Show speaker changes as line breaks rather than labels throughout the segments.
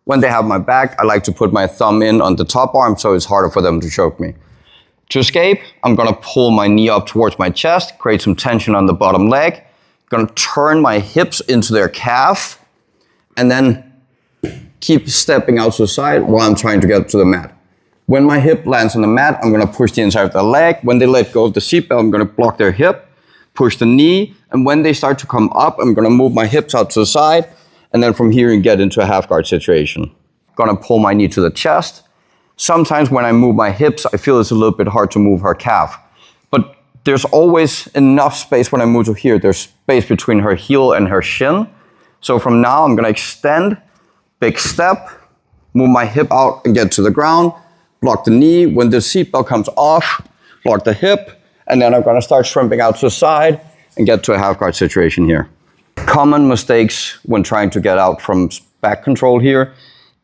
When they have my back, I like to put my thumb in on the top arm so it's harder for them to choke me. To escape, I'm gonna pull my knee up towards my chest, create some tension on the bottom leg, gonna turn my hips into their calf, and then keep stepping out to the side while I'm trying to get to the mat. When my hip lands on the mat, I'm gonna push the inside of the leg. When they let go of the seatbelt, I'm gonna block their hip, push the knee, and when they start to come up, I'm gonna move my hips out to the side, and then from here you get into a half guard situation. Gonna pull my knee to the chest. Sometimes when I move my hips, I feel it's a little bit hard to move her calf. But there's always enough space when I move to here. There's space between her heel and her shin. So from now, I'm gonna extend, big step, move my hip out and get to the ground, block the knee. When the seatbelt comes off, block the hip, and then I'm gonna start shrimping out to the side and get to a half guard situation here. Common mistakes when trying to get out from back control here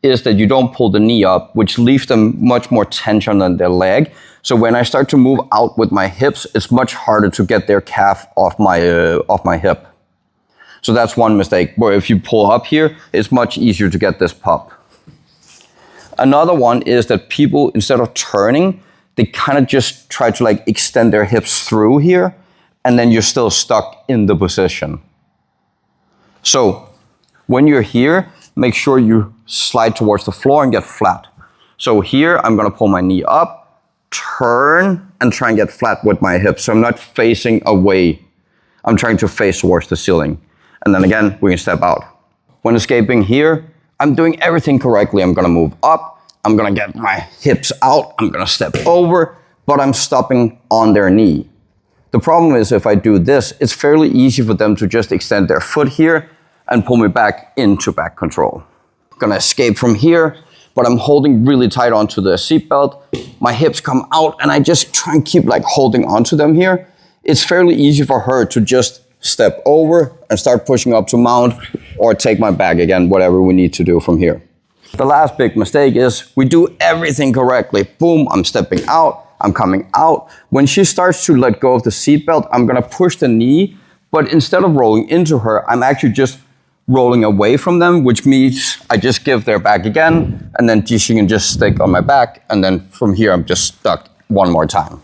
is that you don't pull the knee up, which leaves them much more tension on their leg. So when I start to move out with my hips, it's much harder to get their calf off my hip. So that's one mistake, where if you pull up here, it's much easier to get this pop. Another one is that people, instead of turning, they kind of just try to like extend their hips through here, and then you're still stuck in the position. So when you're here, make sure you slide towards the floor and get flat. So here, I'm gonna pull my knee up, turn, and try and get flat with my hips. So I'm not facing away. I'm trying to face towards the ceiling. And then again, we can step out. When escaping here, I'm doing everything correctly. I'm gonna move up, I'm gonna get my hips out, I'm gonna step over, but I'm stopping on their knee. The problem is if I do this, it's fairly easy for them to just extend their foot here and pull me back into back control. I'm gonna escape from here, but I'm holding really tight onto the seatbelt. My hips come out and I just try and keep like holding onto them here. It's fairly easy for her to just step over and start pushing up to mount or take my bag again, whatever we need to do from here. The last big mistake is we do everything correctly. Boom, I'm stepping out, I'm coming out. When she starts to let go of the seatbelt, I'm gonna push the knee, but instead of rolling into her, I'm actually just rolling away from them, which means I just give their back again, and then she can just stick on my back, and then from here I'm just stuck one more time.